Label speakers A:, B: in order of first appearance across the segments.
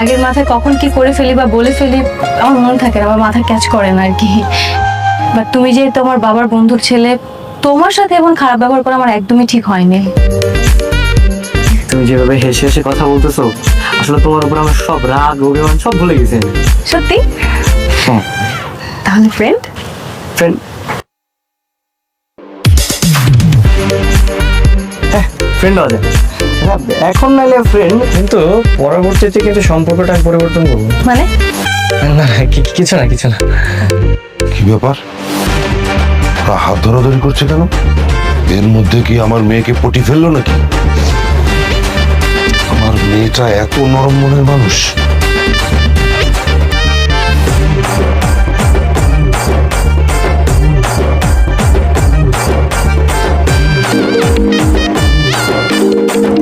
A: আগের মাথায় কখন কি করে ফেলি বা বলে ফেলি আমার মনে থাকে না, আমার মাথা ক্যাচ করে না আর কি। বাট তুমি যে তোমার বাবার বন্ধুর ছেলে, তোমার সাথে এমন খারাপ ব্যবহার করা আমার একদমই ঠিক হয়নি।
B: তুমি যেভাবে হেসে হেসে কথা বলতেছো, আসলে তোমার উপর আমার সব রাগ অভিমান সব ভুলে গেছে।
A: সত্যি?
B: হ্যাঁ।
A: তাহলে ফ্রেন্ড
B: ফ্রেন্ড ফ্রেন্ড হওয়া যায় এখন, নাহলে ফ্রেন্ড, কিন্তু পরবর্তীতে কিন্তু সম্পর্কটা আমি পরিবর্তন করবো।
A: মানে?
B: না কিছু না কিছু না।
C: কি ব্যাপার, ওরা হাত ধরাধরি করছে কেন? এর মধ্যে কি আমার মেয়েকে পটি ফেললো নাকি? আমার মেয়েটা এত নরম মনের মানুষ।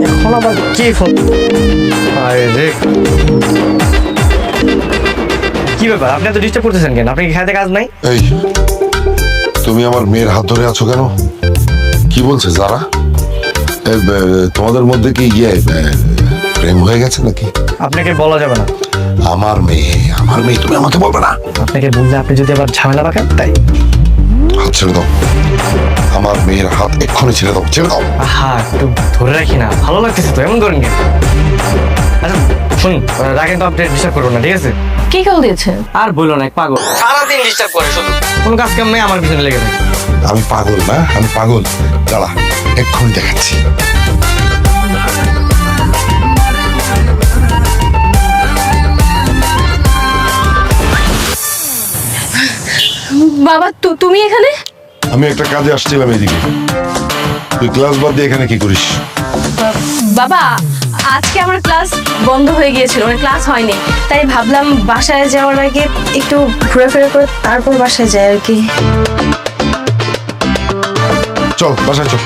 B: এখন আবার কি ফোন? কি ব্যাপার, আপনি তো ডিস্টার্ব করতেছেন কেন? আপনি কি খেতে কাজ নাই?
C: এই, তুমি আমার মেয়ের হাত ধরে আছো কেন? কি বলছে যারা? তোমাদের মধ্যে কি প্রেম হয়ে গেছে নাকি?
B: আপনাকে বলা যাবে না।
C: আমার মেয়ে তুমি আমাকে বলবে না?
B: আপনাকে বললে আপনি যদি আবার ঝামেলা পাকেন, তাই।
C: হাত ছেড়ে দাও, আমার মেয়ের হাত এক্ষুনি ছেড়ে দাও, ছেড়ে দাও।
B: হ্যাঁ, একটু ধরে রাখি না, ভালো লাগতেছে তো, এমন করেন কেন? আচ্ছা শুনুন, রাখেন তো, আপনি ডিস্টার্ব করবেন না, ঠিক আছে?
A: কি কল দিয়েছে?
B: আর বললো না, পাগল সারাদিন ডিস্টার্ব করে, শুধু কোনো কাজ কাম নেই, আমার পিছনে লেগে থাকে।
C: আমি পাগল না, আমি পাগল। দাঁড়া, এক্ষুনি দেখাচ্ছি।
A: বাবা তুমি এখানে?
C: আমি একটা কাজে আসছিলাম এদিকে। তুই ক্লাস বাদ দিয়ে এখানে কি করিস?
A: বাবা, আজকে আমার ক্লাস বন্ধ হয়ে গিয়েছিল, মানে ক্লাস হয়নি, তাই ভাবলাম বাসায় যাওয়ার আগে একটু ঘুরে করে তারপর বাসায় যাই আর কি।
C: চল বাসায় চল।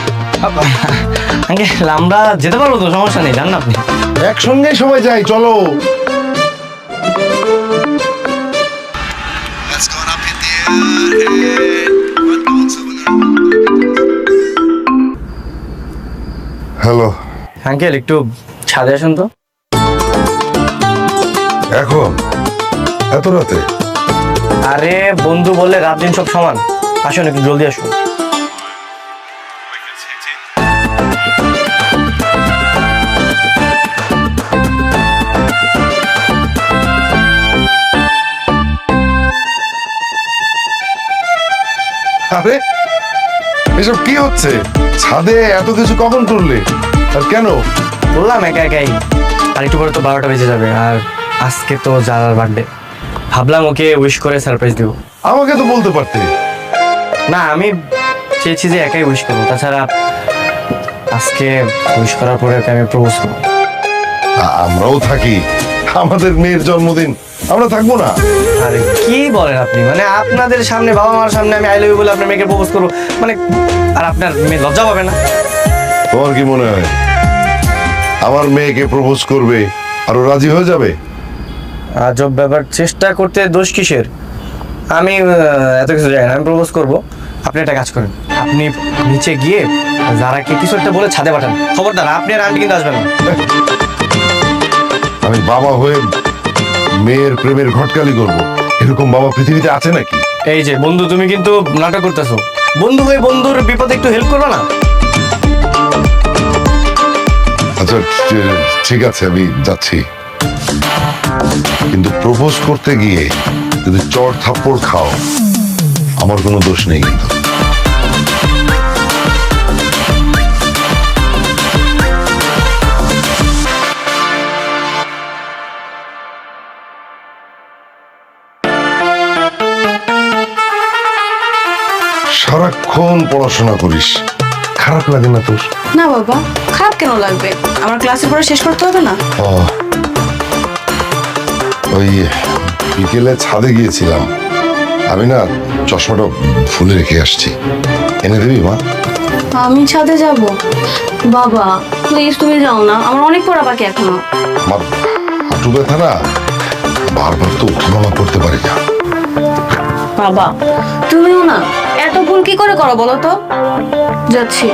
B: আঙ্কেল, আমরা যেতে পারবো তো, সমস্যা নেই, জান না আপনি।
C: একসঙ্গে সবাই যাই, চলো। হ্যালো।
B: আঙ্কেল, একটু ছাদে আসুন তো।
C: এখন এত রাতে?
B: আরে বন্ধু বললে রাত দিন সব সমান, আসুন একটু জলদি আসুন।
C: আরে এসব কি হচ্ছে? ছাদে এত কিছু কখন করলে আর কেন?
B: বললাম একা একাই, আর একটু পরে তো 12টা বেজে যাবে, আর আজকে তো জারার বার্থডে, ভাবলাম ওকে উইশ করে সারপ্রাইজ দেবো।
C: আমাকে তো বলতে পারতে।
B: না, আমি চেয়েছি যে একাই উইশ করবো, তাছাড়া আজকে উইশ করার পরে ওকে আমি প্রপোজ করবো।
C: আমরাও থাকি, আমাদের মেয়ের জন্মদিন, আমরা থাকবো না?
B: আরে কি বলেন আপনি, মানে আপনাদের সামনে, বাবা মার সামনে আমি আই লাভ ইউ বলে আপনার মেয়েকে প্রপোজ করবো, মানে আর আপনার মেয়ে লজ্জা পাবে না?
C: তোমার কি মনে হয় আমার মেয়েকে প্রপোজ করবে আর ও রাজি হয়ে যাবে?
B: আজব ব্যাপার, চেষ্টা করতে দোষ কিসের? আমি এত কিছু জানি না, আমি প্রপোজ করবো। আপনি একটা কাজ করেন, আপনি নিচে গিয়ে যারাকে কিছু একটা বলে ছাদে পাঠান, খবরদার আপনি আর আন্টি কিন্তু আসবেন না।
C: আমি বাবা হয়ে মেয়ের প্রেমের ঘটকালি করব, এরকম বাবা পৃথিবীতে আছে নাকি?
B: এই যে বন্ধু, তুমি কিন্তু নাটক করতেছো। বন্ধু হয়ে বন্ধুর বিপদে একটু হেল্প করবে না?
C: আচ্ছা ঠিক আছে, আমি যাচ্ছি, কিন্তু প্রপোজ করতে গিয়ে যদি চড় থাপ্পড় খাও, আমার কোনো দোষ নেই কিন্তু। সারাক্ষণ পড়াশোনা করিস, খারাপ লাগে না তোর?
A: না বাবা, খারাপ কেন লাগবে? আমার ক্লাসের পরে শেষ করতে হবে না?
C: ওই বিকেলে ছাদে গিয়েছিলাম, আমি না চশমাটা খুলে রেখে আসছি, এনে দিবি মা?
A: আমি ছাদে যাব? বাবা প্লিজ তুমি যাও না, আমার অনেক পড়া বাকি এখনো।
C: আমার হাঁটু ব্যথা না, বারবার তো উঠানামা করতে পারি না।
A: বাবা তুমিও না, এত ভুল কি করে করো বলো তো? যাচ্ছি।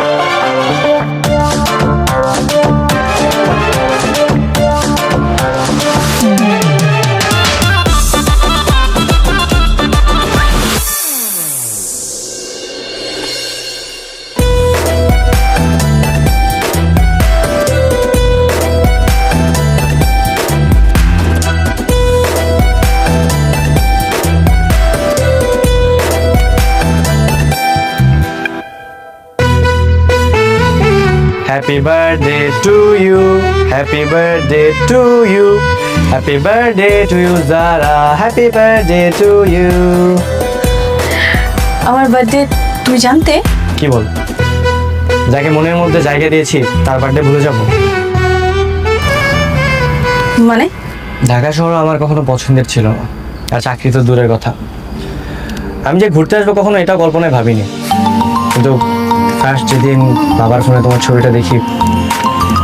B: Happy birthday to you, happy birthday to you, happy birthday to you Zara, happy birthday to you.
A: আমার বার্থডে তুমি জানতে?
B: কি বল, যাকে মনের মধ্যে জায়গা দিয়েছি তার বার্থডে ভুলে যাব?
A: মানে?
B: ঢাকা শহর আমার কখনো পছন্দের ছিল না, আর চাকরি তো দূরের কথা। আমি যে ঘুরতে আসবো কখনো এটা কল্পনায় ভাবিনি, কিন্তু ফার্স্ট যেদিন বাবার ফোনে তোমার ছবিটা দেখি,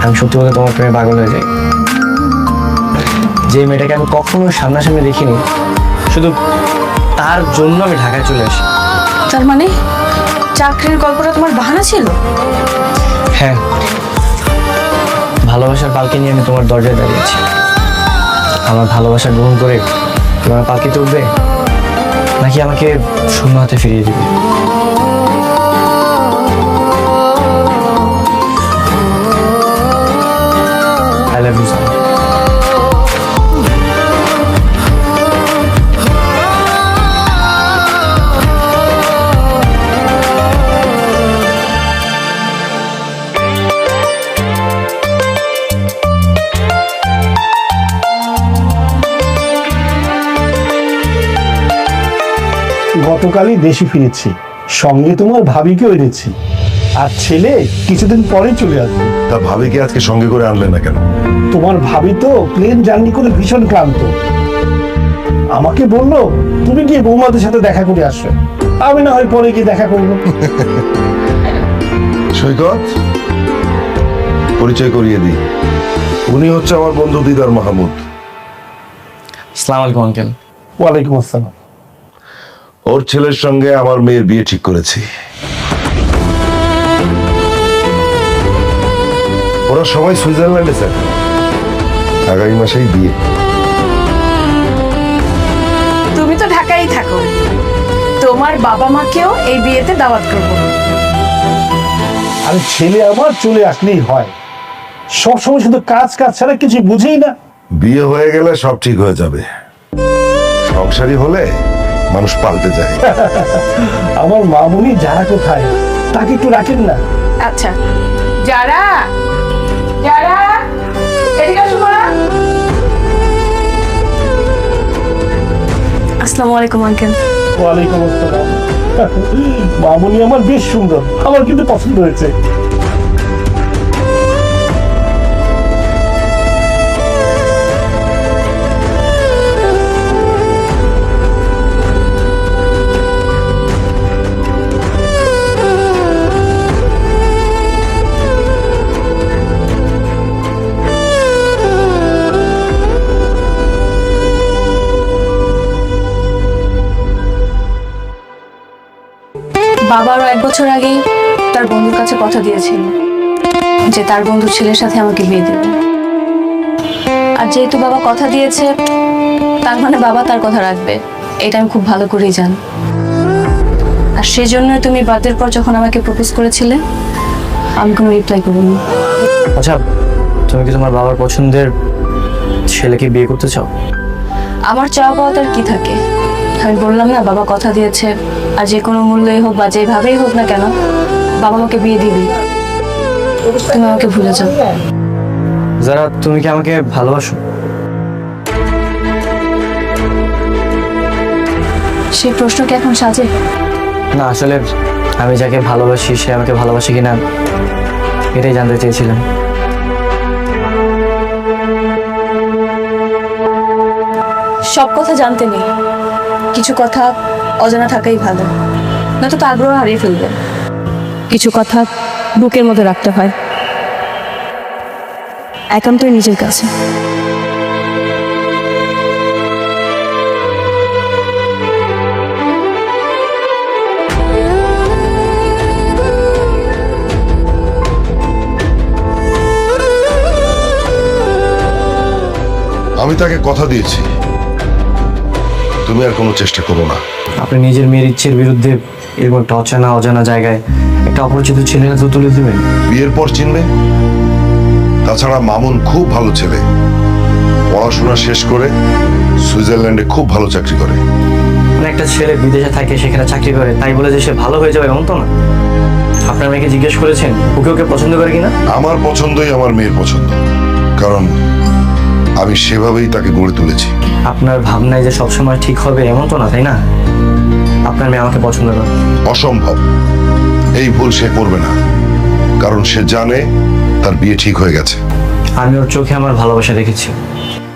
B: আমি সত্যি বলতে তোমার প্রেমে পাগল হয়ে যাই। যে মেয়েটাকে আমি কখনো সামনাসামনি দেখিনি, শুধু তার জন্য আমি ঢাকায় চলে আসি।
A: তার মানে চাকরির গল্পটা তোমার বাহানা ছিল?
B: হ্যাঁ, ভালোবাসার পালকি নিয়ে আমি তোমার দরজায় দাঁড়িয়েছি। আমার ভালোবাসা গ্রহণ করে তোমার পালকিতে উঠবে, নাকি আমাকে শূন্য হাতে ফিরিয়ে দিবে? I love you, sir.
D: গতকালই দেশে ফিরেছি, সঙ্গে তোমার ভাবিকেও এনেছি, আর ছেলে কিছুদিন পরে চলে আসবে।
C: তা ভাবিকে আজকে সঙ্গে করে আনলে না কেন?
D: তোমার ভাবি তো প্লেন জার্নি করে ভীষণ ক্লান্ত, আমাকে বললো তুমি গিয়ে বৌমাদের সাথে দেখা করে আসো, আমি না হয় পরে গিয়ে দেখা করবো।
C: সৈকত, পরিচয় করিয়ে দিই, উনি হচ্ছে আমার বন্ধু দিদার মাহমুদ।
B: আসসালামু আলাইকুম আঙ্কেল।
D: ওয়ালাইকুম আসসালাম।
C: ওর ছেলের সঙ্গে আমার মেয়ের বিয়ে ঠিক করেছি। ওরা সবাই সুইজারল্যান্ডে স্যার, আগামী মাসেই বিয়ে।
A: তুমি তো ঢাকায় থাকো, তোমার বাবা মাকেও এই বিয়েতে দাওয়াত করবো।
D: আর ছেলে আমার চলে আসলেই হয়, সবসময় শুধু কাজ কাজ ছাড়া কিছু বুঝেই না।
C: বিয়ে হয়ে গেলে সব ঠিক হয়ে যাবে, সংসারী হলে মানুষ পাল্টে যায়।
D: আমার মামুনি যারা কোথায়, তাকে একটু রাখেন না।
A: আচ্ছা, যারা যারা এদিকে আসো মা। আসসালামু আলাইকুম আঙ্কেল।
D: ওয়ালাইকুম আসসালাম। মামুনি আমার বেশ সুন্দর, আমার কিন্তু পছন্দ হয়েছে।
A: বাবারও 1 বছর আগেই তার বন্ধুর কাছে কথা দিয়েছিল যে তার বন্ধুর ছেলের সাথে আমাকে বিয়ে দেবে। আর যেহেতু বাবা কথা দিয়েছে, তার মানে বাবা তার কথা রাখবে, এটা আমি খুব ভালো করেই জানি। আর সেজন্য তুমি বার্থডের পর যখন আমাকে প্রপোজ করেছিলে, আমি কোনো রিপ্লাই করিনি।
B: আচ্ছা, তুমি কি তোমার বাবার পছন্দের ছেলেকে বিয়ে করতে চাও?
A: আমার চাওয়া পাওয়া তার কি থাকে? আমি বললাম না, বাবা কথা দিয়েছে, আর যে কোনো মূল্যই হোক বা যেভাবেই হোক না কেন, বাবা আমাকে বিয়ে দিবি। তুমি আমাকে ভুলে যাও।
B: যারা, তুমি কি আমাকে ভালোবাসো?
A: সেই প্রশ্ন কি এখন সাজে?
B: না, আসলে আমি যাকে ভালোবাসি সে আমাকে ভালোবাসে কিনা এটাই জানতে চেয়েছিলাম।
A: সব কথা জানতে নেই, কিছু কথা অজানা থাকাই ভালো, নয়তো তো আগ্রহ হারিয়ে ফেলবে। কিছু কথা বুকের মধ্যে রাখতে হয়, একান্তই নিজের কাছে।
C: আমি তাকে কথা দিয়েছি, তুমি আর কোনো চেষ্টা করো না।
B: আপনি নিজের মেয়ের ইচ্ছের বিরুদ্ধে এরকম একটা অজানা জায়গায় একটা অপরিচিত ছেলেরা তো তুলে দেবেন?
C: বিয়ের পর চিনবে। তাছাড়া মামুন খুব ভালো ছেলে, পড়াশোনা শেষ করে সুইজারল্যান্ডে খুব ভালো চাকরি করে।
B: মানে একটা ছেলে বিদেশে থাকে, সেখানে চাকরি করে, তাই বলে যে সে ভালো হয়ে যাবে এমন তো না। আপনার মেয়েকে জিজ্ঞেস করেছেন ওকে ওকে পছন্দ করে কিনা?
C: আমার পছন্দই আমার মেয়ের পছন্দ, কারণ আমি সেভাবেই তাকে গড়ে তুলেছি।
B: আপনার ভাবনায় যে সবসময় ঠিক হবে এমন তো না, তাই না? আপনার মেয়ে আমাকে পছন্দ করে।
C: অসম্ভব, এই ভুল সে করবে না, কারণ সে জানে তার বিয়ে ঠিক হয়ে গেছে।
B: আমি ওর চোখে আমার ভালোবাসা দেখেছি,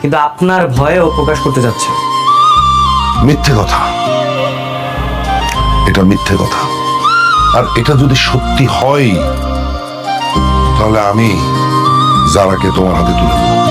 B: কিন্তু আপনার ভয়ে ও প্রকাশ করতে যাচ্ছে।
C: মিথ্যে কথা, এটা মিথ্যে কথা। আর এটা যদি সত্যি হয় তাহলে আমি যারাকে তোমার হাতে তুলে দেব।